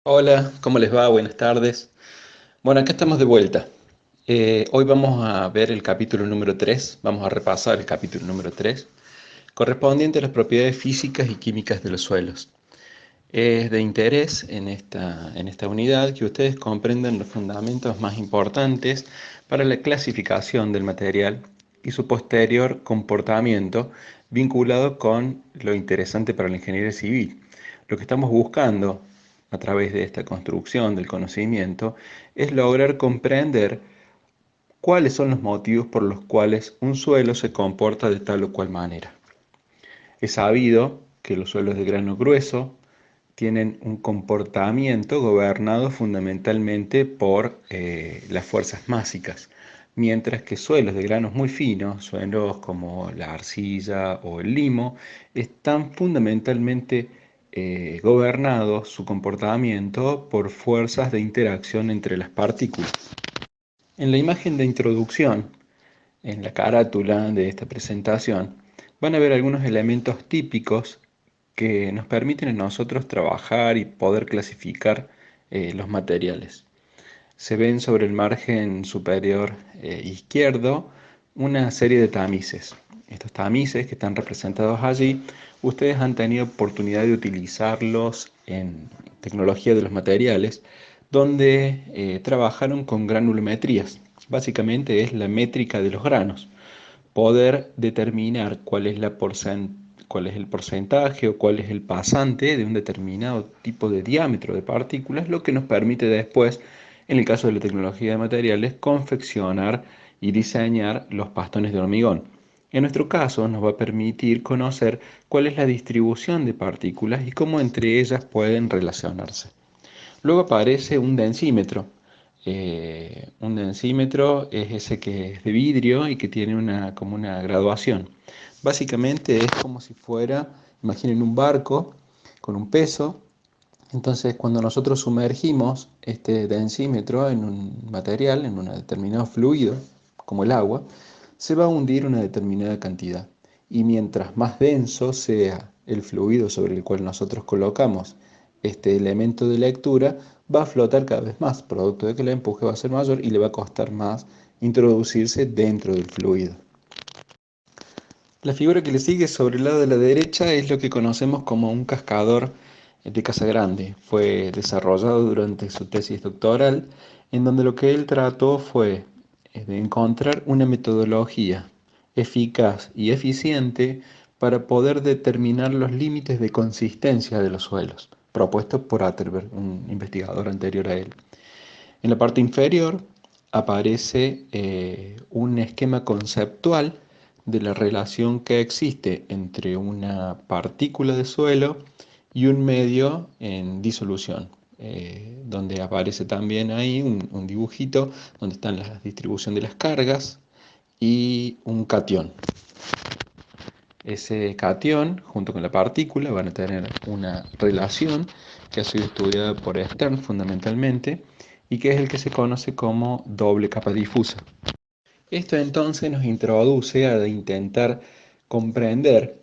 Hola, ¿cómo les va? Buenas tardes. Bueno, acá estamos de vuelta. Hoy vamos a ver el capítulo número 3. Vamos a repasar el capítulo número 3, correspondiente a las propiedades físicas y químicas de los suelos. Es de interés en esta unidad que ustedes comprendan los fundamentos más importantes para la clasificación del material y su posterior comportamiento vinculado con lo interesante para la ingeniería civil. Lo que estamos buscando a través de esta construcción del conocimiento es lograr comprender cuáles son los motivos por los cuales un suelo se comporta de tal o cual manera. Es sabido que los suelos de grano grueso tienen un comportamiento gobernado fundamentalmente por las fuerzas másicas, mientras que suelos de granos muy finos, suelos como la arcilla o el limo, están fundamentalmente gobernados su comportamiento por fuerzas de interacción entre las partículas. En la imagen de introducción, en la carátula de esta presentación, van a ver algunos elementos típicos que nos permiten a nosotros trabajar y poder clasificar los materiales. Se ven sobre el margen superior izquierdo una serie de tamices. Estos tamices que están representados allí, ustedes han tenido oportunidad de utilizarlos en tecnología de los materiales, donde trabajaron con granulometrías. Básicamente es la métrica de los granos, poder determinar cuál es el porcentaje o cuál es el pasante de un determinado tipo de diámetro de partículas, lo que nos permite después, en el caso de la tecnología de materiales, confeccionar y diseñar los bastones de hormigón. En nuestro caso, nos va a permitir conocer cuál es la distribución de partículas y cómo entre ellas pueden relacionarse. Luego aparece un densímetro. Un densímetro es ese que es de vidrio y que tiene como una graduación. Básicamente es como si fuera, imaginen un barco con un peso. Entonces, cuando nosotros sumergimos este densímetro en un material, en un determinado fluido, como el agua, se va a hundir una determinada cantidad. Y mientras más denso sea el fluido sobre el cual nosotros colocamos este elemento de lectura, va a flotar cada vez más, producto de que el empuje va a ser mayor y le va a costar más introducirse dentro del fluido. La figura que le sigue sobre el lado de la derecha es lo que conocemos como un cascador de Casagrande. Fue desarrollado durante su tesis doctoral, en donde lo que él trató fue de encontrar una metodología eficaz y eficiente para poder determinar los límites de consistencia de los suelos, propuestos por Atterberg, un investigador anterior a él. En la parte inferior aparece un esquema conceptual de la relación que existe entre una partícula de suelo y un medio en disolución, donde aparece también ahí un dibujito donde están la distribución de las cargas y un catión. Ese catión, junto con la partícula, van a tener una relación que ha sido estudiada por Stern fundamentalmente y que es el que se conoce como doble capa difusa. Esto entonces nos introduce a intentar comprender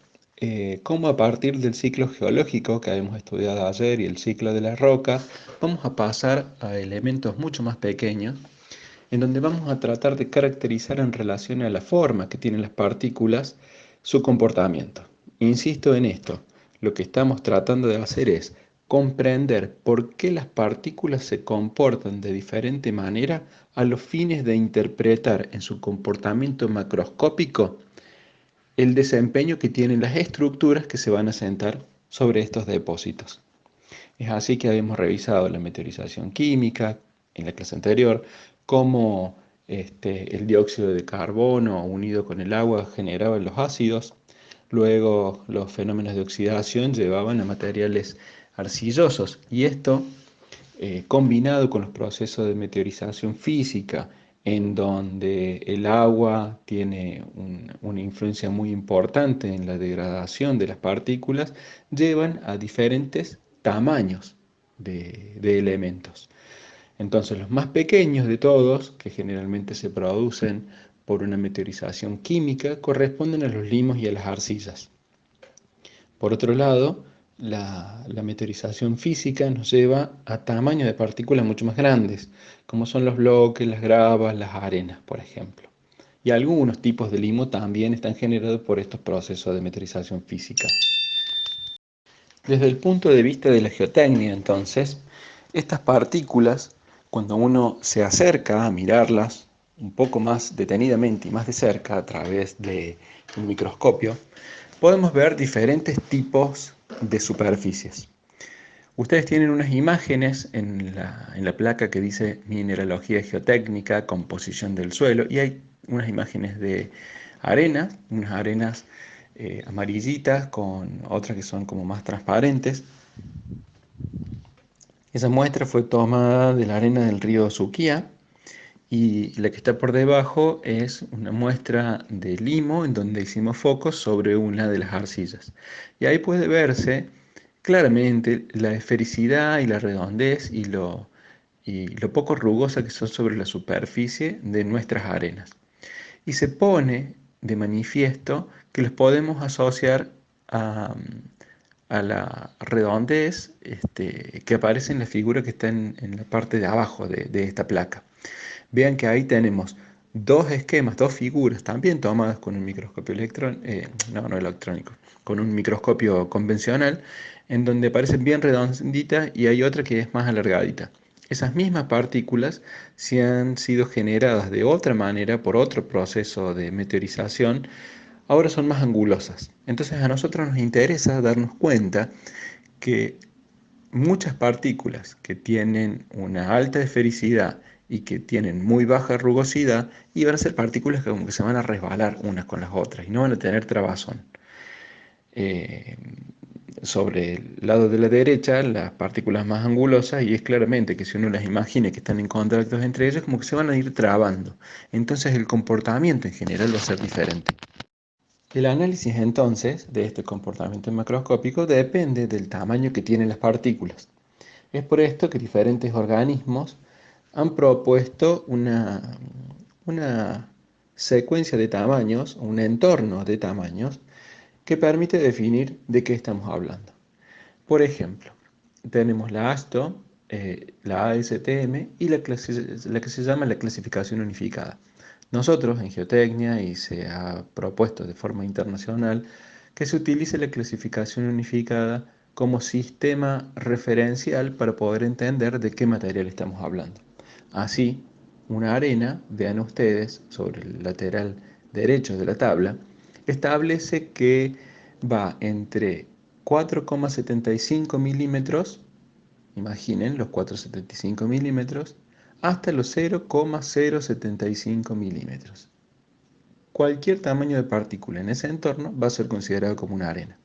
cómo a partir del ciclo geológico que habíamos estudiado ayer y el ciclo de las rocas, vamos a pasar a elementos mucho más pequeños, en donde vamos a tratar de caracterizar en relación a la forma que tienen las partículas su comportamiento. Insisto en esto, lo que estamos tratando de hacer es comprender por qué las partículas se comportan de diferente manera a los fines de interpretar en su comportamiento macroscópico el desempeño que tienen las estructuras que se van a sentar sobre estos depósitos. Es así que habíamos revisado la meteorización química en la clase anterior, cómo el dióxido de carbono unido con el agua generaba los ácidos, luego los fenómenos de oxidación llevaban a materiales arcillosos y esto combinado con los procesos de meteorización física, en donde el agua tiene una influencia muy importante en la degradación de las partículas, llevan a diferentes tamaños de elementos. Entonces, los más pequeños de todos, que generalmente se producen por una meteorización química, corresponden a los limos y a las arcillas. Por otro lado, la meteorización física nos lleva a tamaños de partículas mucho más grandes, como son los bloques, las gravas, las arenas, por ejemplo. Y algunos tipos de limo también están generados por estos procesos de meteorización física. Desde el punto de vista de la geotecnia, entonces, estas partículas, cuando uno se acerca a mirarlas un poco más detenidamente y más de cerca a través de un microscopio, podemos ver diferentes tipos de superficies. Ustedes tienen unas imágenes en la placa que dice mineralogía geotécnica, composición del suelo, y hay unas imágenes de arenas, unas arenas amarillitas con otras que son como más transparentes. Esa muestra fue tomada de la arena del río Suquía y la que está por debajo es una muestra de limo en donde hicimos focos sobre una de las arcillas. Y ahí puede verse claramente la esfericidad y la redondez y lo poco rugosa que son sobre la superficie de nuestras arenas. Y se pone de manifiesto que los podemos asociar a, a la redondez que aparece en la figura que está en la parte de abajo de esta placa. Vean que ahí tenemos dos esquemas, dos figuras, también tomadas con un microscopio no electrónico, con un microscopio convencional, en donde parecen bien redonditas y hay otra que es más alargadita. Esas mismas partículas, si han sido generadas de otra manera por otro proceso de meteorización, ahora son más angulosas. Entonces a nosotros nos interesa darnos cuenta que muchas partículas que tienen una alta esfericidad y que tienen muy baja rugosidad, y van a ser partículas que como que se van a resbalar unas con las otras y no van a tener trabazón. Eh, Sobre el lado de la derecha, las partículas más angulosas, y es claramente que si uno las imagina que están en contacto entre ellas, como que se van a ir trabando. Entonces el comportamiento en general va a ser diferente. El análisis entonces de este comportamiento macroscópico depende del tamaño que tienen las partículas. Es por esto que diferentes organismos han propuesto una secuencia de tamaños, un entorno de tamaños, que permite definir de qué estamos hablando. Por ejemplo, tenemos la ASTO, la ASTM y la que se llama la clasificación unificada. Nosotros en geotecnia, y se ha propuesto de forma internacional, que se utilice la clasificación unificada como sistema referencial para poder entender de qué material estamos hablando. Así, una arena, vean ustedes, sobre el lateral derecho de la tabla, establece que va entre 4,75 milímetros, imaginen los 4,75 milímetros, hasta los 0,075 milímetros. Cualquier tamaño de partícula en ese entorno va a ser considerado como una arena.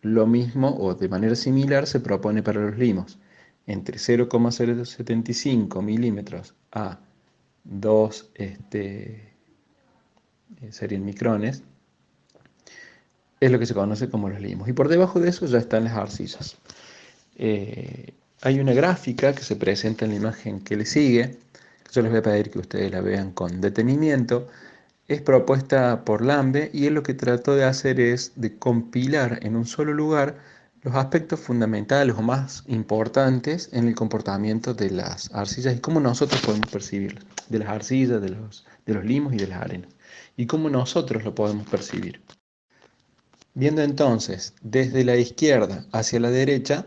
Lo mismo o de manera similar se propone para los limos. Entre 0,075 milímetros a 2 serían micrones, es lo que se conoce como los limos. Y por debajo de eso ya están las arcillas. Hay una gráfica que se presenta en la imagen que le sigue, que yo les voy a pedir que ustedes la vean con detenimiento. Es propuesta por Lambe y él lo que trató de hacer es de compilar en un solo lugar los aspectos fundamentales o más importantes en el comportamiento de las arcillas y cómo nosotros podemos percibirlo, de las arcillas, de los limos y de las arenas, y cómo nosotros lo podemos percibir. Viendo entonces desde la izquierda hacia la derecha,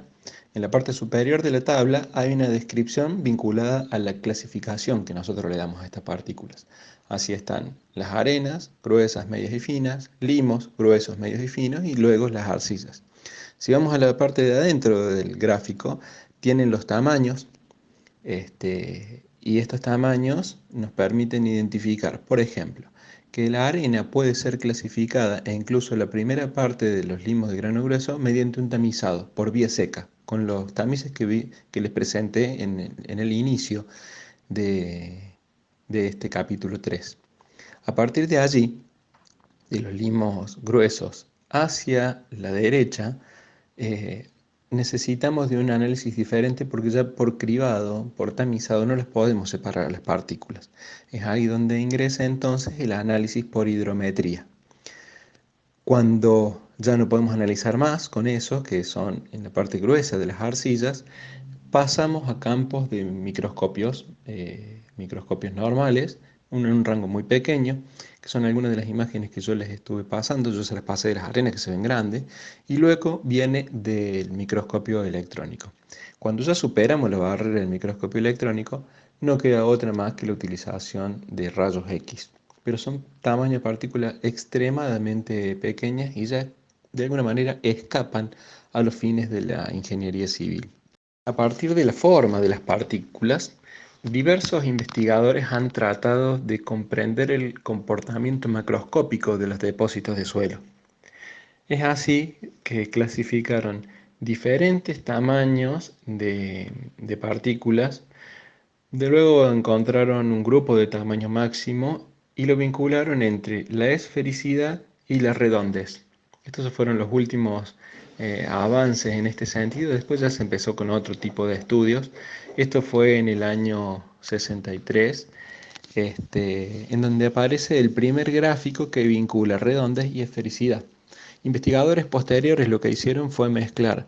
en la parte superior de la tabla hay una descripción vinculada a la clasificación que nosotros le damos a estas partículas. Así están las arenas, gruesas, medias y finas, limos, gruesos, medios y finos, y luego las arcillas. Si vamos a la parte de adentro del gráfico, tienen los tamaños, y estos tamaños nos permiten identificar, por ejemplo, que la arena puede ser clasificada e incluso la primera parte de los limos de grano grueso mediante un tamizado por vía seca, con los tamices que les presenté en el inicio de, de este capítulo 3. A partir de allí, de los limos gruesos hacia la derecha, eh, necesitamos de un análisis diferente porque ya por cribado, por tamizado, no les podemos separar a las partículas. Es ahí donde ingresa entonces el análisis por hidrometría. Cuando Ya no podemos analizar más con eso, que son en la parte gruesa de las arcillas. Pasamos a campos de microscopios, microscopios normales, en un rango muy pequeño, que son algunas de las imágenes que yo les estuve pasando. Yo se las pasé de las arenas que se ven grandes, y luego viene del microscopio electrónico. Cuando ya superamos la barrera del microscopio electrónico, no queda otra más que la utilización de rayos X, pero son tamaños de partículas extremadamente pequeñas y ya de alguna manera escapan a los fines de la ingeniería civil. A partir de la forma de las partículas, diversos investigadores han tratado de comprender el comportamiento macroscópico de los depósitos de suelo. Es así que clasificaron diferentes tamaños de partículas, de luego encontraron un grupo de tamaño máximo y lo vincularon entre la esfericidad y la redondez. Estos fueron los últimos avances en este sentido. Después ya se empezó con otro tipo de estudios. Esto fue en el año 63, en donde aparece el primer gráfico que vincula redondez y esfericidad. Investigadores posteriores lo que hicieron fue mezclar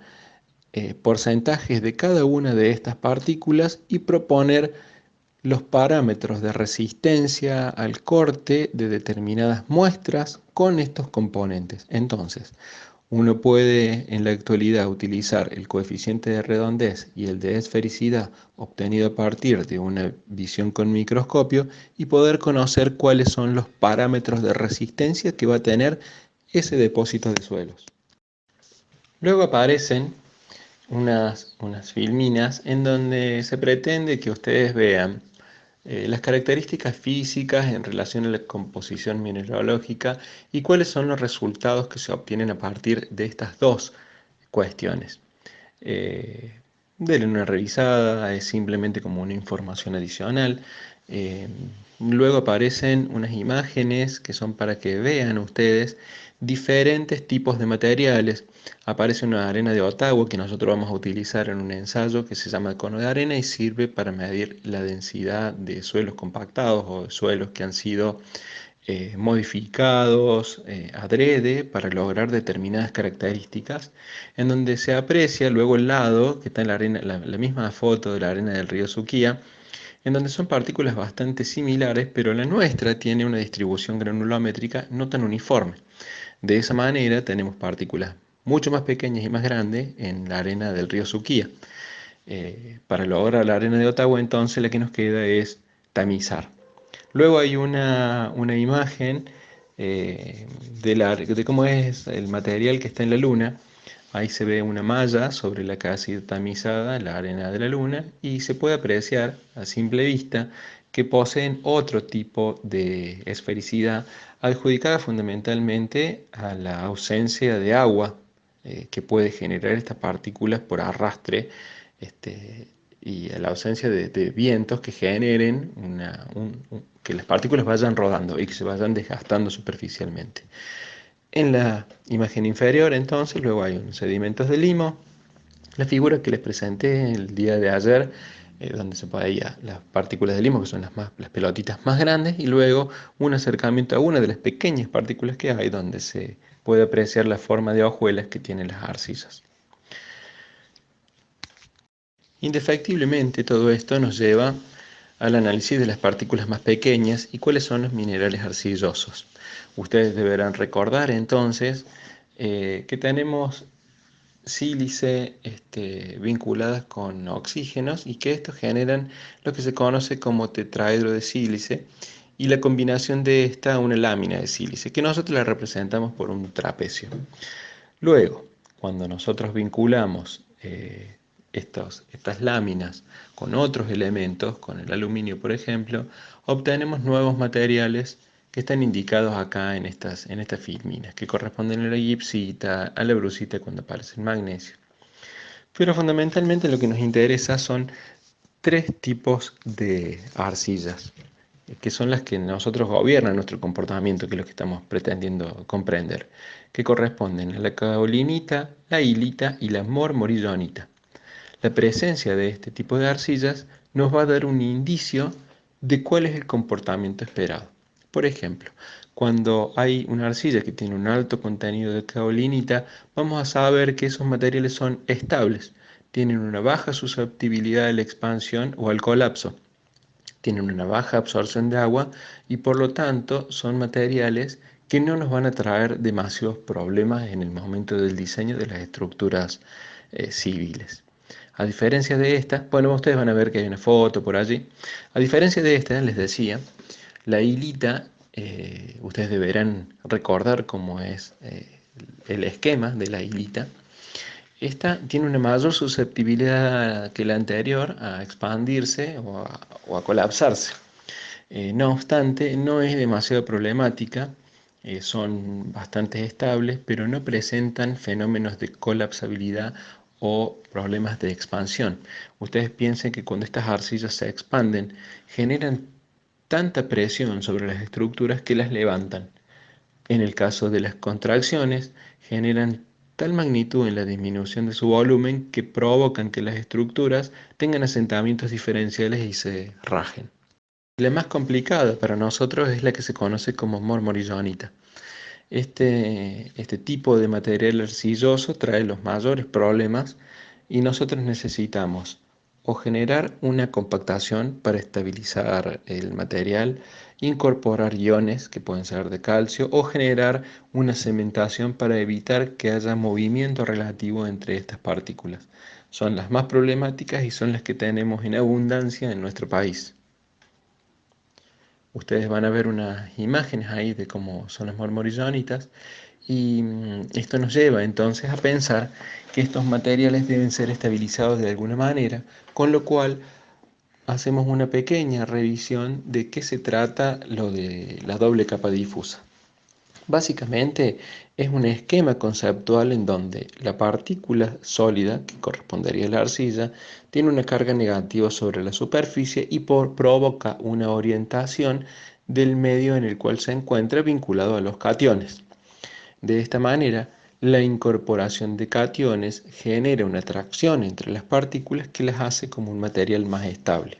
porcentajes de cada una de estas partículas y proponer los parámetros de resistencia al corte de determinadas muestras con estos componentes. Entonces, uno puede en la actualidad utilizar el coeficiente de redondez y el de esfericidad obtenido a partir de una visión con microscopio y poder conocer cuáles son los parámetros de resistencia que va a tener ese depósito de suelos. Luego aparecen unas filminas en donde se pretende que ustedes vean las características físicas en relación a la composición mineralógica y cuáles son los resultados que se obtienen a partir de estas dos cuestiones. Eh, Denle una revisada, es simplemente como una información adicional. Eh, Luego aparecen unas imágenes que son para que vean ustedes diferentes tipos de materiales. Aparece una arena de Ottawa que nosotros vamos a utilizar en un ensayo que se llama cono de arena y sirve para medir la densidad de suelos compactados o de suelos que han sido modificados adrede para lograr determinadas características, en donde se aprecia luego el lado que está en la arena, la misma foto de la arena del río Suquía, en donde son partículas bastante similares, pero la nuestra tiene una distribución granulométrica no tan uniforme. De esa manera tenemos partículas mucho más pequeñas y más grandes en la arena del río Suquía. Para lograr la arena de Ottawa, entonces la que nos queda es tamizar. Luego hay una imagen eh, de cómo es el material que está en la Luna. Ahí se ve una malla sobre la que ha sido tamizada la arena de la Luna y se puede apreciar a simple vista que poseen otro tipo de esfericidad adjudicada fundamentalmente a la ausencia de agua que puede generar estas partículas por arrastre, este, y a la ausencia de vientos que generen que las partículas vayan rodando y que se vayan desgastando superficialmente. En la imagen inferior, entonces, luego hay unos sedimentos de limo. La figura que les presenté el día de ayer, donde se veía las partículas de limo, que son las pelotitas más grandes, y luego un acercamiento a una de las pequeñas partículas que hay, donde se puede apreciar la forma de hojuelas que tienen las arcillas. Indefectiblemente, todo esto nos lleva al análisis de las partículas más pequeñas y cuáles son los minerales arcillosos. Ustedes deberán recordar entonces que tenemos sílice vinculadas con oxígenos y que estos generan lo que se conoce como tetraedro de sílice y la combinación de esta una lámina de sílice, que nosotros la representamos por un trapecio. Luego, cuando nosotros vinculamos estas láminas con otros elementos, con el aluminio por ejemplo, obtenemos nuevos materiales que están indicados acá en estas filminas, que corresponden a la gipsita, a la brucita cuando aparece el magnesio. Pero fundamentalmente lo que nos interesa son tres tipos de arcillas, que son las que nosotros gobiernan nuestro comportamiento, que es lo que estamos pretendiendo comprender, que corresponden a la caolinita, la hilita y la mormorillonita. La presencia de este tipo de arcillas nos va a dar un indicio de cuál es el comportamiento esperado. Por ejemplo, Cuando hay una arcilla que tiene un alto contenido de caolinita, vamos a saber que esos materiales son estables, tienen una baja susceptibilidad a la expansión o al colapso, tienen una baja absorción de agua y por lo tanto son materiales que no nos van a traer demasiados problemas en el momento del diseño de las estructuras civiles. A diferencia de estas, bueno, ustedes van a ver que hay una foto por allí. A diferencia de estas, les decía, la hilita, ustedes deberán recordar cómo es el esquema de la hilita. Esta tiene una mayor susceptibilidad que la anterior a expandirse o a colapsarse. No obstante, no es demasiado problemática, son bastante estables, pero no presentan fenómenos de colapsabilidad o problemas de expansión. Ustedes piensen que cuando estas arcillas se expanden, generan tanta presión sobre las estructuras que las levantan. En el caso de las contracciones, generan tal magnitud en la disminución de su volumen que provocan que las estructuras tengan asentamientos diferenciales y se rajen. La más complicada para nosotros es la que se conoce como mormorillonita. Este tipo de material arcilloso trae los mayores problemas y nosotros necesitamos o generar una compactación para estabilizar el material, incorporar iones que pueden ser de calcio o generar una cementación para evitar que haya movimiento relativo entre estas partículas. Son las más problemáticas y son las que tenemos en abundancia en nuestro país. Ustedes van a ver unas imágenes ahí de cómo son las mormorillonitas y esto nos lleva entonces a pensar que estos materiales deben ser estabilizados de alguna manera, con lo cual hacemos una pequeña revisión de qué se trata lo de la doble capa difusa. Básicamente es un esquema conceptual en donde la partícula sólida, que correspondería a la arcilla, tiene una carga negativa sobre la superficie y provoca una orientación del medio en el cual se encuentra vinculado a los cationes. De esta manera, la incorporación de cationes genera una atracción entre las partículas que las hace como un material más estable.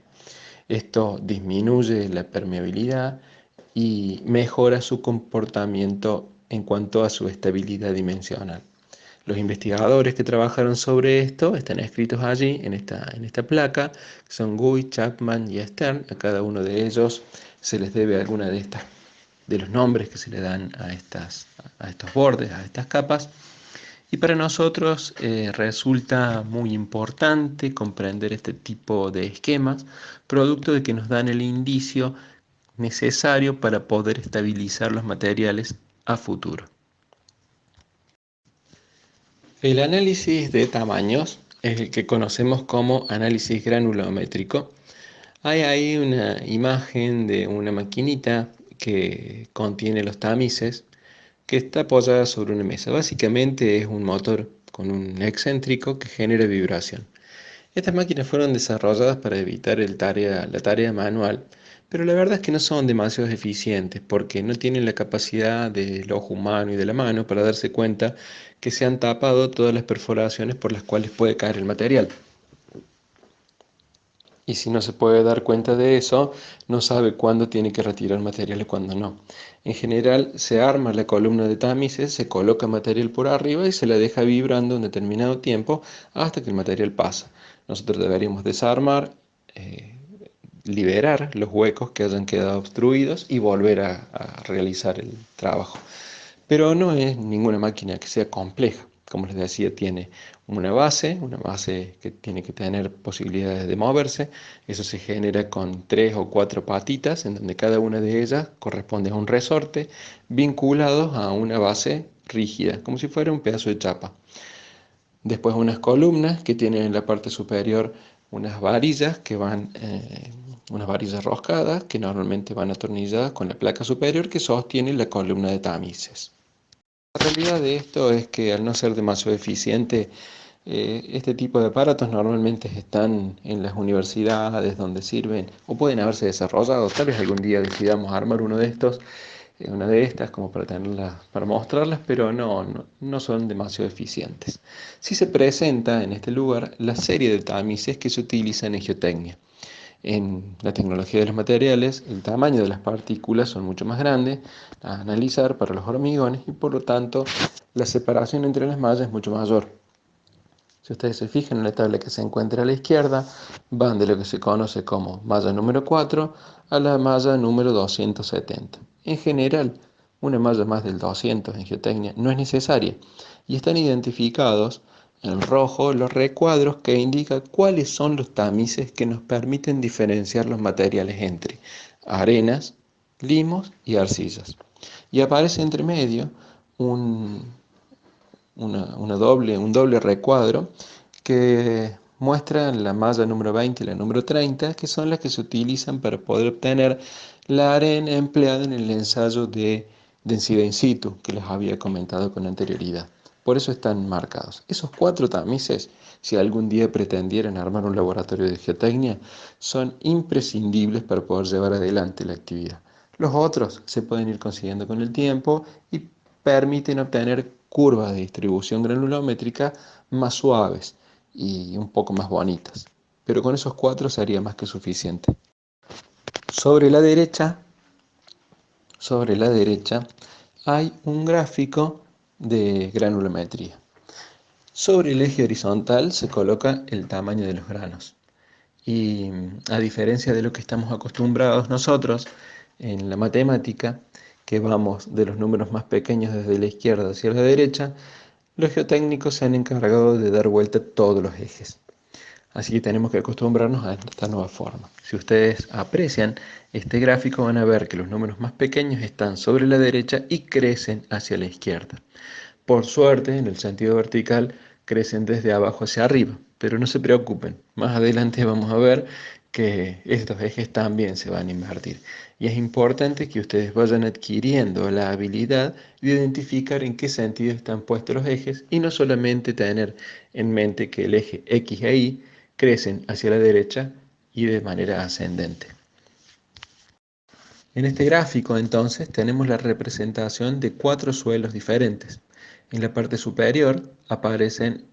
Esto disminuye la permeabilidad y mejora su comportamiento en cuanto a su estabilidad dimensional. Los investigadores que trabajaron sobre esto están escritos allí en esta placa, que son Guy, Chapman y Stern. A cada uno de ellos se les debe alguna de los nombres que se le dan a estos bordes, a estas capas. Y para nosotros resulta muy importante comprender este tipo de esquemas, producto de que nos dan el indicio necesario para poder estabilizar los materiales a futuro. El análisis de tamaños es el que conocemos como análisis granulométrico. Hay ahí una imagen de una maquinita que contiene los tamices que está apoyada sobre una mesa. Básicamente es un motor con un excéntrico que genera vibración. Estas máquinas fueron desarrolladas para evitar la tarea manual, pero la verdad es que no son demasiado eficientes porque no tienen la capacidad del ojo humano y de la mano para darse cuenta que se han tapado todas las perforaciones por las cuales puede caer el material. Y si no se puede dar cuenta de eso, no sabe cuándo tiene que retirar material y cuándo no. En general, se arma la columna de tamices, se coloca material por arriba y se la deja vibrando un determinado tiempo hasta que el material pasa. Nosotros deberíamos desarmar, liberar los huecos que hayan quedado obstruidos y volver a realizar el trabajo. Pero no es ninguna máquina que sea compleja. Como les decía, tiene una base que tiene que tener posibilidades de moverse. Eso se genera con 3 o 4 patitas, en donde cada una de ellas corresponde a un resorte vinculados a una base rígida, como si fuera un pedazo de chapa. Después unas columnas que tienen en la parte superior unas varillas unas varillas roscadas que normalmente van atornilladas con la placa superior que sostiene la columna de tamices. La realidad de esto es que al no ser demasiado eficiente, este tipo de aparatos normalmente están en las universidades donde sirven o pueden haberse desarrollado. Tal vez algún día decidamos armar uno de estos, una de estas como para tenerlas, para mostrarlas, pero no son demasiado eficientes. Sí se presenta en este lugar la serie de tamices que se utilizan en geotecnia. En la tecnología de los materiales, el tamaño de las partículas son mucho más grandes a analizar para los hormigones y por lo tanto la separación entre las mallas es mucho mayor. Si ustedes se fijan en la tabla que se encuentra a la izquierda, van de lo que se conoce como malla número 4 a la malla número 270. En general, una malla más del 200 en geotecnia no es necesaria y están identificados en rojo los recuadros que indican cuáles son los tamices que nos permiten diferenciar los materiales entre arenas, limos y arcillas. Y aparece entre medio un un doble recuadro que muestra la malla número 20 y la número 30, que son las que se utilizan para poder obtener la arena empleada en el ensayo de densidad in situ que les había comentado con anterioridad. Por eso están marcados. Esos cuatro tamices, si algún día pretendieran armar un laboratorio de geotecnia, son imprescindibles para poder llevar adelante la actividad. Los otros se pueden ir consiguiendo con el tiempo y permiten obtener curvas de distribución granulométrica más suaves y un poco más bonitas. Pero con esos cuatro sería más que suficiente. Sobre la derecha, sobre la derecha hay un gráfico de granulometría. Sobre el eje horizontal se coloca el tamaño de los granos. Y a diferencia de lo que estamos acostumbrados nosotros en la matemática, que vamos de los números más pequeños desde la izquierda hacia la derecha, los geotécnicos se han encargado de dar vuelta a todos los ejes. Así que tenemos que acostumbrarnos a esta nueva forma. Si ustedes aprecian este gráfico van a ver que los números más pequeños están sobre la derecha y crecen hacia la izquierda. Por suerte, en el sentido vertical, crecen desde abajo hacia arriba, pero no se preocupen, más adelante vamos a ver que estos ejes también se van a invertir. Y es importante que ustedes vayan adquiriendo la habilidad de identificar en qué sentido están puestos los ejes y no solamente tener en mente que el eje X e Y crecen hacia la derecha y de manera ascendente. En este gráfico entonces tenemos la representación de cuatro suelos diferentes. En la parte superior aparecen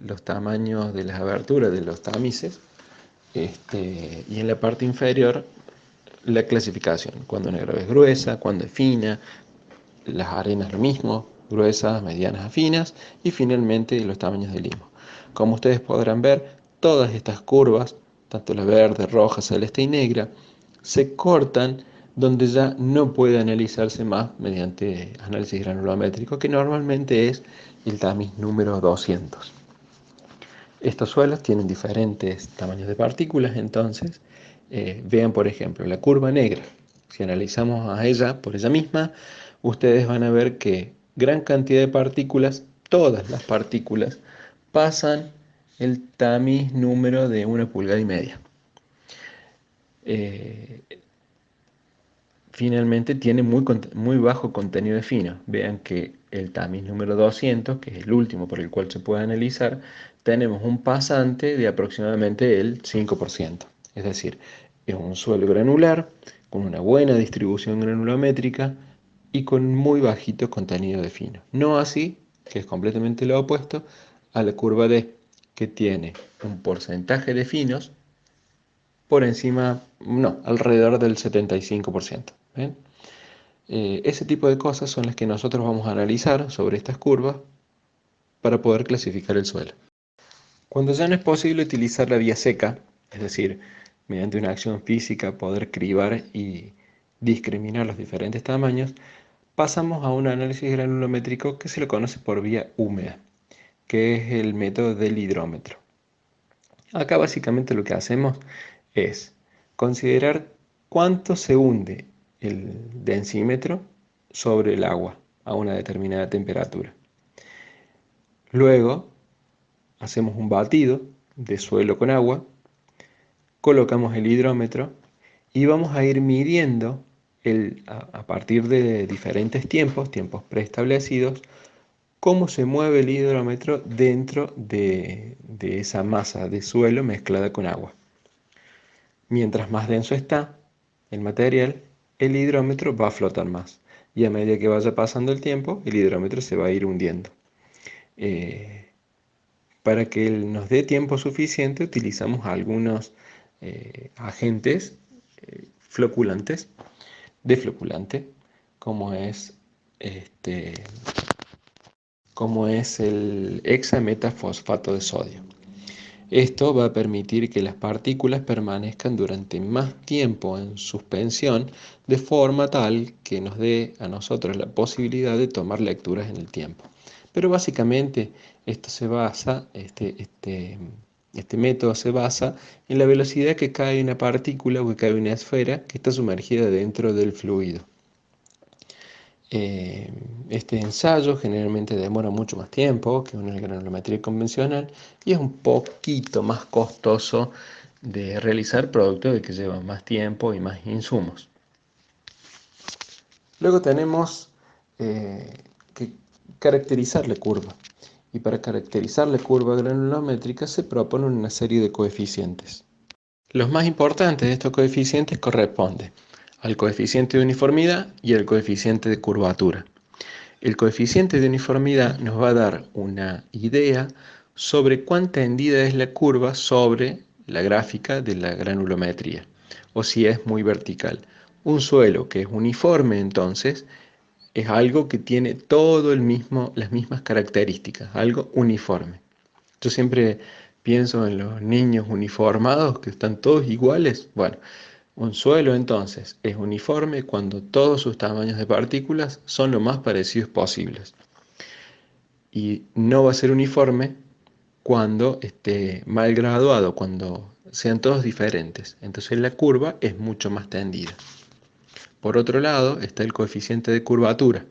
los tamaños de las aberturas de los tamices y en la parte inferior la clasificación, cuando una grava es gruesa, cuando es fina, las arenas lo mismo, gruesas, medianas a finas y finalmente los tamaños de limo. Como ustedes podrán ver, todas estas curvas, tanto la verde, roja, celeste y negra, se cortan donde ya no puede analizarse más mediante análisis granulométrico, que normalmente es el tamiz número 200. Estos suelos tienen diferentes tamaños de partículas, entonces vean por ejemplo la curva negra. Si analizamos a ella por ella misma, ustedes van a ver que gran cantidad de partículas, todas las partículas, pasan el tamiz número de 1,5 pulgadas. Eh, Finalmente tiene muy bajo contenido de fino. Vean que el tamiz número 200, que es el último por el cual se puede analizar, tenemos un pasante de aproximadamente el 5%. Es decir, es un suelo granular con una buena distribución granulométrica y con muy bajito contenido de fino. No así, que es completamente lo opuesto, a la curva D, que tiene un porcentaje de finos por encima, no, alrededor del 75%. ¿Ven? Ese tipo de cosas son las que nosotros vamos a analizar sobre estas curvas para poder clasificar el suelo. Cuando ya no es posible utilizar la vía seca, es decir, mediante una acción física poder cribar y discriminar los diferentes tamaños, pasamos a un análisis granulométrico que se lo conoce por vía húmeda, que es el método del hidrómetro. Acá básicamente lo que hacemos es considerar cuánto se hunde el densímetro sobre el agua a una determinada temperatura. Luego hacemos un batido de suelo con agua, colocamos el hidrómetro y vamos a ir midiendo a partir de diferentes tiempos preestablecidos, cómo se mueve el hidrómetro dentro de esa masa de suelo mezclada con agua. Mientras más denso está el material, el hidrómetro va a flotar más. Y a medida que vaya pasando el tiempo, el hidrómetro se va a ir hundiendo. Para que nos dé tiempo suficiente, utilizamos algunos agentes floculantes, defloculante, como es, este, como es el hexametafosfato de sodio. Esto va a permitir que las partículas permanezcan durante más tiempo en suspensión, de forma tal que nos dé a nosotros la posibilidad de tomar lecturas en el tiempo. Pero básicamente esto se basa, este método se basa en la velocidad que cae una partícula o que cae una esfera que está sumergida dentro del fluido. Eh, este ensayo generalmente demora mucho más tiempo que una granulometría convencional y es un poquito más costoso de realizar, producto de que lleva más tiempo y más insumos. Luego tenemos que caracterizar la curva, y para caracterizar la curva granulométrica se propone una serie de coeficientes. Los más importantes de estos coeficientes corresponden al coeficiente de uniformidad y al coeficiente de curvatura. El coeficiente de uniformidad nos va a dar una idea sobre cuán tendida es la curva sobre la gráfica de la granulometría, o si es muy vertical. Un suelo que es uniforme, entonces, es algo que tiene las mismas características, algo uniforme. Yo siempre pienso en los niños uniformados, que están todos iguales. Bueno, un suelo entonces es uniforme cuando todos sus tamaños de partículas son lo más parecidos posibles. Y no va a ser uniforme cuando esté mal graduado, cuando sean todos diferentes. Entonces la curva es mucho más tendida. Por otro lado está el coeficiente de curvatura.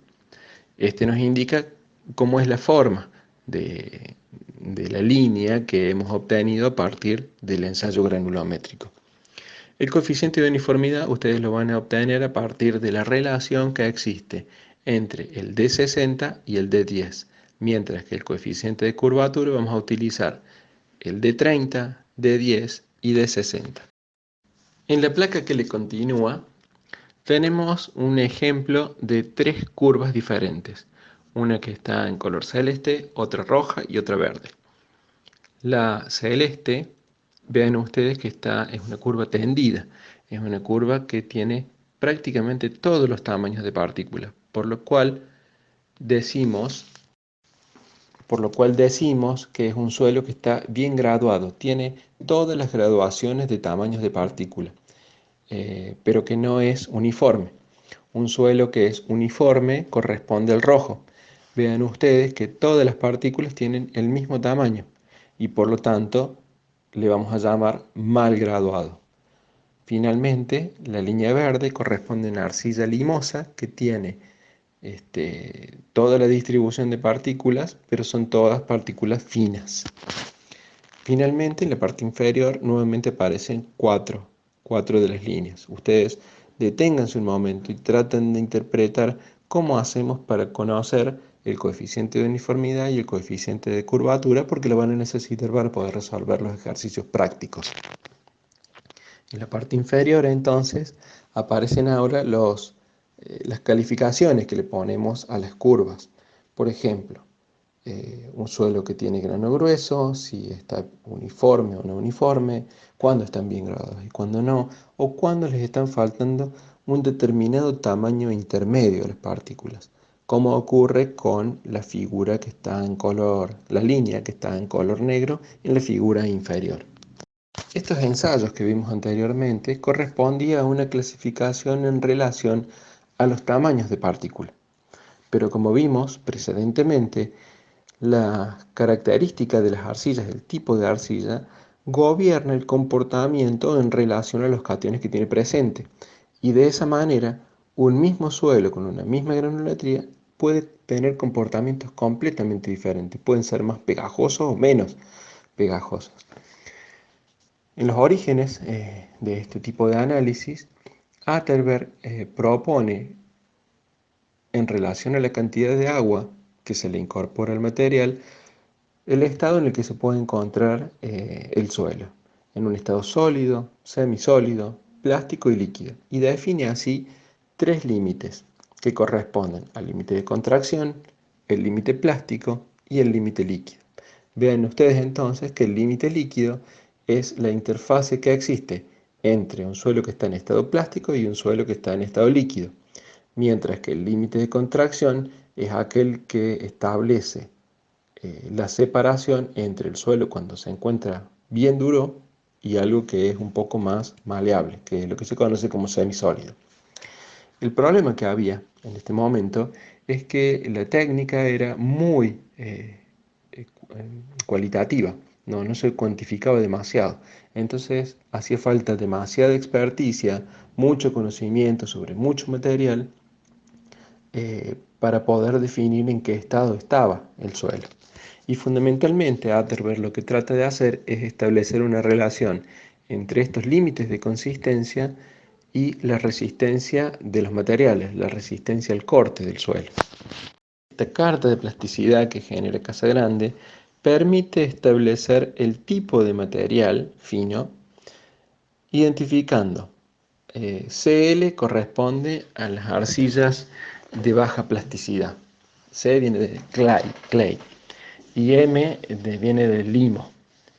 Este nos indica cómo es la forma de la línea que hemos obtenido a partir del ensayo granulométrico. El coeficiente de uniformidad ustedes lo van a obtener a partir de la relación que existe entre el D60 y el D10, mientras que el coeficiente de curvatura vamos a utilizar el D30, D10 y D60. En la placa que le continúa tenemos un ejemplo de tres curvas diferentes, una que está en color celeste, otra roja y otra verde. La celeste, vean ustedes que es una curva tendida, es una curva que tiene prácticamente todos los tamaños de partículas, por lo cual decimos que es un suelo que está bien graduado, tiene todas las graduaciones de tamaños de partícula, pero que no es uniforme. Un suelo que es uniforme corresponde al rojo. Vean ustedes que todas las partículas tienen el mismo tamaño y por lo tanto le vamos a llamar mal graduado. Finalmente, la línea verde corresponde a una arcilla limosa que tiene toda la distribución de partículas, pero son todas partículas finas. Finalmente, en la parte inferior nuevamente aparecen cuatro de las líneas. Ustedes deténganse un momento y traten de interpretar cómo hacemos para conocer el coeficiente de uniformidad y el coeficiente de curvatura, porque lo van a necesitar para poder resolver los ejercicios prácticos. En la parte inferior, entonces, aparecen ahora las calificaciones que le ponemos a las curvas. Por ejemplo, un suelo que tiene grano grueso, si está uniforme o no uniforme, cuándo están bien graduados y cuándo no, o cuándo les están faltando un determinado tamaño intermedio de las partículas, como ocurre con la figura que está en color, la línea que está en color negro en la figura inferior. Estos ensayos que vimos anteriormente correspondían a una clasificación en relación a los tamaños de partículas, pero como vimos precedentemente, la característica de las arcillas, el tipo de arcilla, gobierna el comportamiento en relación a los cationes que tiene presente. Y de esa manera, un mismo suelo con una misma granulometría puede tener comportamientos completamente diferentes. Pueden ser más pegajosos o menos pegajosos. En los orígenes de este tipo de análisis, Atterberg propone, en relación a la cantidad de agua que se le incorpora al material, el estado en el que se puede encontrar el suelo, en un estado sólido, semisólido, plástico y líquido, y define así tres límites que corresponden al límite de contracción, el límite plástico y el límite líquido. Vean ustedes entonces que el límite líquido es la interfase que existe entre un suelo que está en estado plástico y un suelo que está en estado líquido, mientras que el límite de contracción es aquel que establece la separación entre el suelo cuando se encuentra bien duro y algo que es un poco más maleable, que es lo que se conoce como semisólido. El problema que había en este momento es que la técnica era muy eh, cualitativa, no se cuantificaba demasiado. Entonces hacía falta demasiada experticia, mucho conocimiento sobre mucho material para poder definir en qué estado estaba el suelo. Y fundamentalmente Atterberg lo que trata de hacer es establecer una relación entre estos límites de consistencia y la resistencia de los materiales, la resistencia al corte del suelo. Esta carta de plasticidad que genera Casagrande permite establecer el tipo de material fino, identificando Cl corresponde a las arcillas de baja plasticidad. C viene de clay y M viene de limo,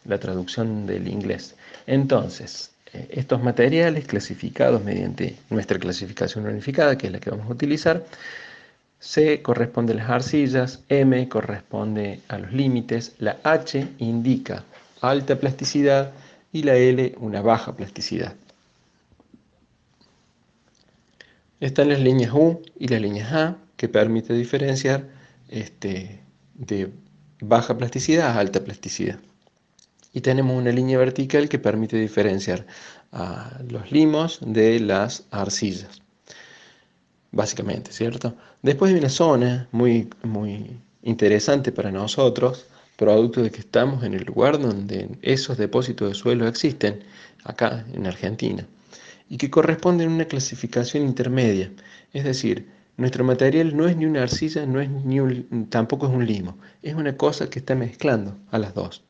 la traducción del inglés. Entonces, estos materiales clasificados mediante nuestra clasificación unificada, que es la que vamos a utilizar, C corresponde a las arcillas, M corresponde a los límites, la H indica alta plasticidad y la L una baja plasticidad. Están las líneas U y las líneas A que permite diferenciar de baja plasticidad a alta plasticidad. Y tenemos una línea vertical que permite diferenciar a los limos de las arcillas, básicamente, ¿cierto? Después hay una zona muy interesante para nosotros, producto de que estamos en el lugar donde esos depósitos de suelo existen, acá en Argentina, y que corresponden a una clasificación intermedia. Es decir, nuestro material no es ni una arcilla, no es tampoco es un limo, es una cosa que está mezclando a las dos,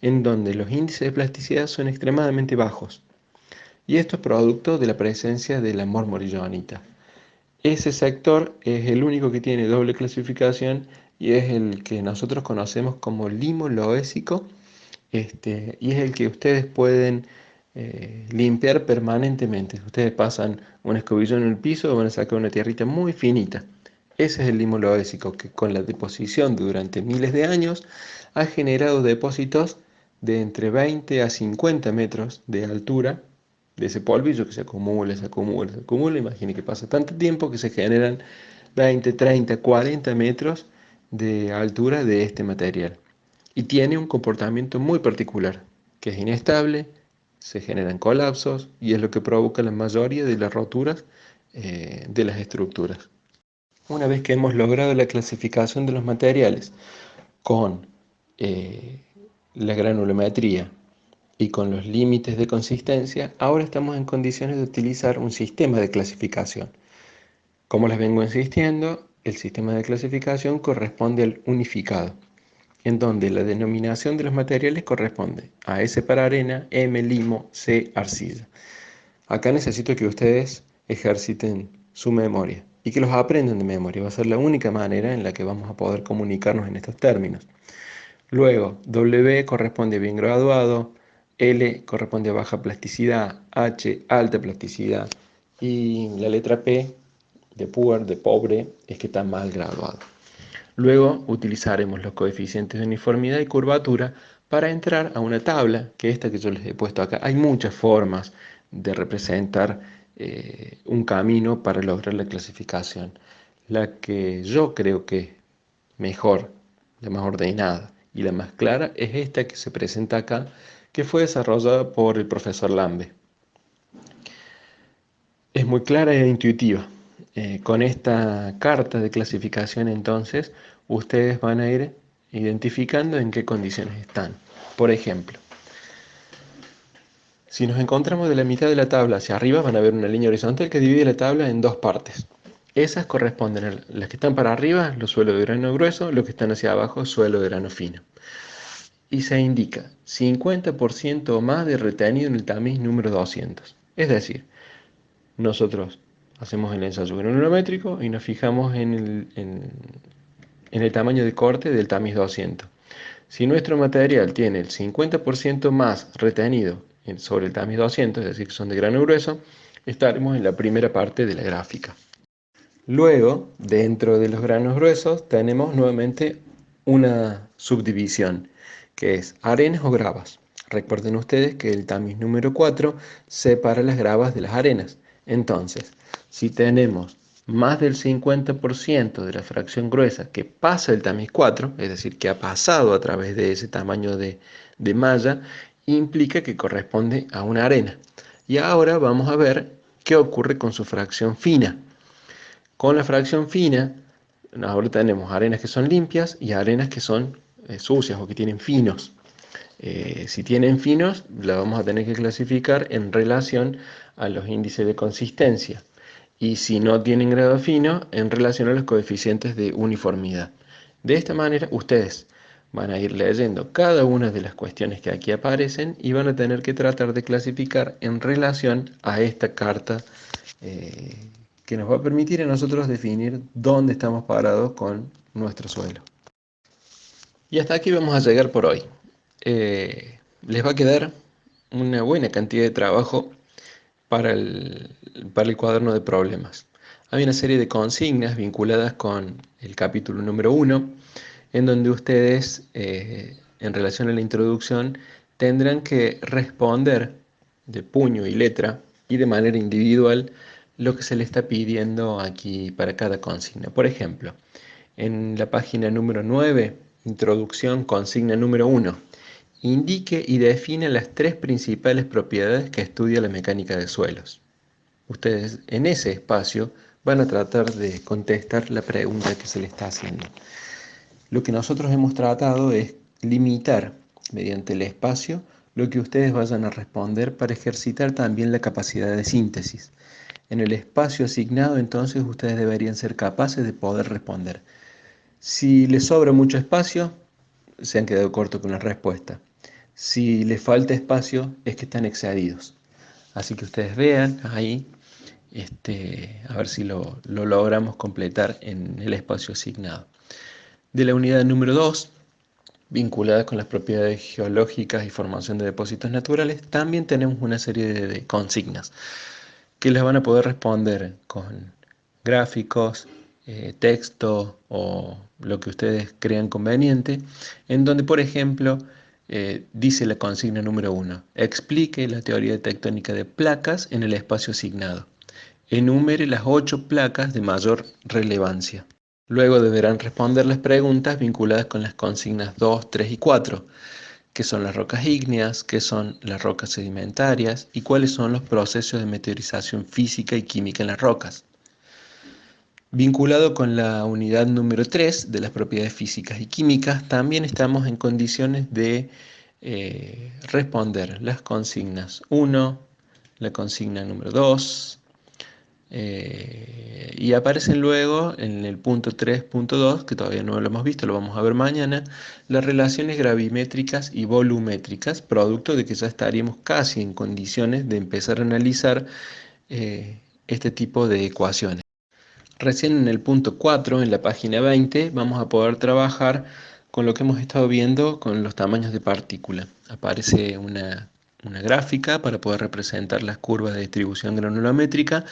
en donde los índices de plasticidad son extremadamente bajos. Y esto es producto de la presencia de la mormorillonita. Ese sector es el único que tiene doble clasificación y es el que nosotros conocemos como limo loésico, y es el que ustedes pueden limpiar permanentemente. Ustedes pasan un escobillo en el piso, van a sacar una tierrita muy finita. Ese es el limo loésico que con la deposición durante miles de años ha generado depósitos de entre 20 a 50 metros de altura de ese polvillo que se acumula, se acumula, se acumula. Imagine que pasa tanto tiempo que se generan 20, 30, 40 metros de altura de este material. Y tiene un comportamiento muy particular, que es inestable, se generan colapsos y es lo que provoca la mayoría de las roturas de las estructuras. Una vez que hemos logrado la clasificación de los materiales con eh, la granulometría y con los límites de consistencia, ahora estamos en condiciones de utilizar un sistema de clasificación. Como les vengo insistiendo, el sistema de clasificación corresponde al unificado, en donde la denominación de los materiales corresponde a S para arena, M limo, C arcilla. Acá necesito que ustedes ejerciten su memoria y que los aprendan de memoria. Va a ser la única manera en la que vamos a poder comunicarnos en estos términos. Luego, W corresponde a bien graduado, L corresponde a baja plasticidad, H alta plasticidad y la letra P de poor, de pobre, es que está mal graduado. Luego utilizaremos los coeficientes de uniformidad y curvatura para entrar a una tabla, que esta que yo les he puesto acá. Hay muchas formas de representar un camino para lograr la clasificación. La que yo creo que es mejor, la más ordenada y la más clara es esta que se presenta acá, que fue desarrollada por el profesor Lambe. Es muy clara e intuitiva. Con esta carta de clasificación entonces ustedes van a ir identificando en qué condiciones están. Por ejemplo, si nos encontramos de la mitad de la tabla hacia arriba van a ver una línea horizontal que divide la tabla en dos partes. Esas corresponden a las que están para arriba, los suelos de grano grueso, los que están hacia abajo, suelo de grano fino. Y se indica 50% o más de retenido en el tamiz número 200. Es decir, nosotros hacemos el ensayo granulométrico y nos fijamos en el tamaño de corte del tamiz 200. Si nuestro material tiene el 50% más retenido sobre el tamiz 200, es decir, que son de grano grueso, estaremos en la primera parte de la gráfica. Luego, dentro de los granos gruesos, tenemos nuevamente una subdivisión, que es arenas o gravas. Recuerden ustedes que el tamiz número 4 separa las gravas de las arenas. Entonces, si tenemos más del 50% de la fracción gruesa que pasa el tamiz 4, es decir, que ha pasado a través de ese tamaño de malla, implica que corresponde a una arena. Y ahora vamos a ver qué ocurre con su fracción fina. Con la fracción fina, ahora tenemos arenas que son limpias y arenas que son sucias o que tienen finos. Si tienen finos, la vamos a tener que clasificar en relación a los índices de consistencia. Y si no tienen grado fino, en relación a los coeficientes de uniformidad. De esta manera, ustedes van a ir leyendo cada una de las cuestiones que aquí aparecen y van a tener que tratar de clasificar en relación a esta carta que nos va a permitir a nosotros definir dónde estamos parados con nuestro suelo. Y hasta aquí vamos a llegar por hoy. Les va a quedar una buena cantidad de trabajo para el cuaderno de problemas. Hay una serie de consignas vinculadas con el capítulo número 1, en donde ustedes, en relación a la introducción, tendrán que responder de puño y letra y de manera individual lo que se le está pidiendo aquí para cada consigna. Por ejemplo, en la página número 9, introducción, consigna número 1. Indique y define las tres principales propiedades que estudia la mecánica de suelos. Ustedes en ese espacio van a tratar de contestar la pregunta que se le está haciendo. Lo que nosotros hemos tratado es limitar mediante el espacio lo que ustedes vayan a responder para ejercitar también la capacidad de síntesis. En el espacio asignado, entonces, ustedes deberían ser capaces de poder responder. Si les sobra mucho espacio, se han quedado cortos con la respuesta. Si les falta espacio, es que están excedidos. Así que ustedes vean ahí, a ver si lo logramos completar en el espacio asignado. De la unidad número 2, vinculada con las propiedades geológicas y formación de depósitos naturales, también tenemos una serie de consignas que les van a poder responder con gráficos, texto o lo que ustedes crean conveniente, en donde, por ejemplo, dice la consigna número 1, explique la teoría tectónica de placas en el espacio asignado. Enumere las 8 placas de mayor relevancia. Luego deberán responder las preguntas vinculadas con las consignas 2, 3 y 4, qué son las rocas ígneas, qué son las rocas sedimentarias y cuáles son los procesos de meteorización física y química en las rocas. Vinculado con la unidad número 3 de las propiedades físicas y químicas, también estamos en condiciones de responder las consignas 1, la consigna número 2, y aparecen luego en el punto 3.2, que todavía no lo hemos visto, lo vamos a ver mañana, las relaciones gravimétricas y volumétricas, producto de que ya estaríamos casi en condiciones de empezar a analizar este tipo de ecuaciones. Recién en el punto 4, en la página 20, vamos a poder trabajar con lo que hemos estado viendo con los tamaños de partícula. Aparece una gráfica para poder representar las curvas de distribución granulométrica,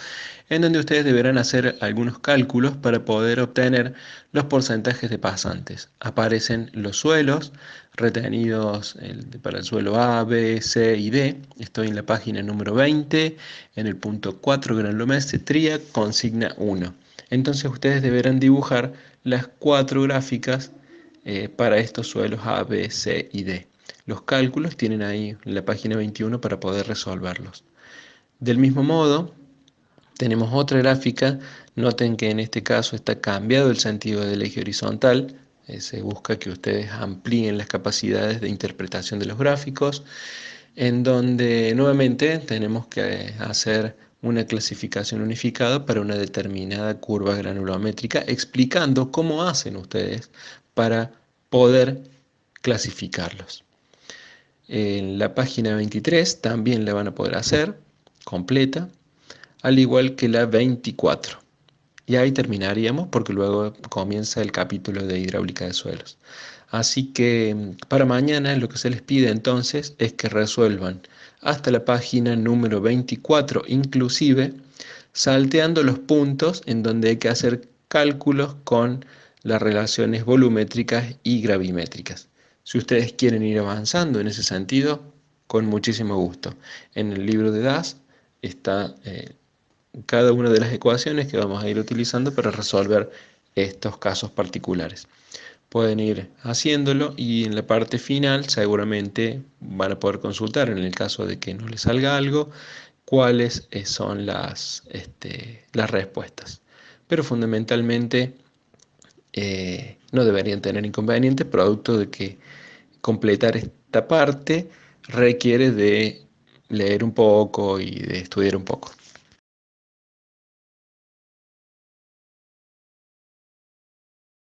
en donde ustedes deberán hacer algunos cálculos para poder obtener los porcentajes de pasantes. Aparecen los suelos retenidos para el suelo A, B, C y D. Estoy en la página número 20, en el punto 4, granulometría, consigna 1. Entonces ustedes deberán dibujar las 4 gráficas para estos suelos A, B, C y D. Los cálculos tienen ahí en la página 21 para poder resolverlos. Del mismo modo, tenemos otra gráfica. Noten que en este caso está cambiado el sentido del eje horizontal. Se busca que ustedes amplíen las capacidades de interpretación de los gráficos, en donde nuevamente tenemos que hacer una clasificación unificada para una determinada curva granulométrica, explicando cómo hacen ustedes para poder clasificarlos. En la página 23 también la van a poder hacer completa, al igual que la 24. Y ahí terminaríamos porque luego comienza el capítulo de hidráulica de suelos. Así que para mañana lo que se les pide entonces es que resuelvan hasta la página número 24 inclusive, salteando los puntos en donde hay que hacer cálculos con las relaciones volumétricas y gravimétricas. Si ustedes quieren ir avanzando en ese sentido, con muchísimo gusto. En el libro de Das está cada una de las ecuaciones que vamos a ir utilizando para resolver estos casos particulares. Pueden ir haciéndolo y en la parte final seguramente van a poder consultar en el caso de que no les salga algo cuáles son las respuestas. Pero fundamentalmente no deberían tener inconveniente producto de que completar esta parte requiere de leer un poco y de estudiar un poco.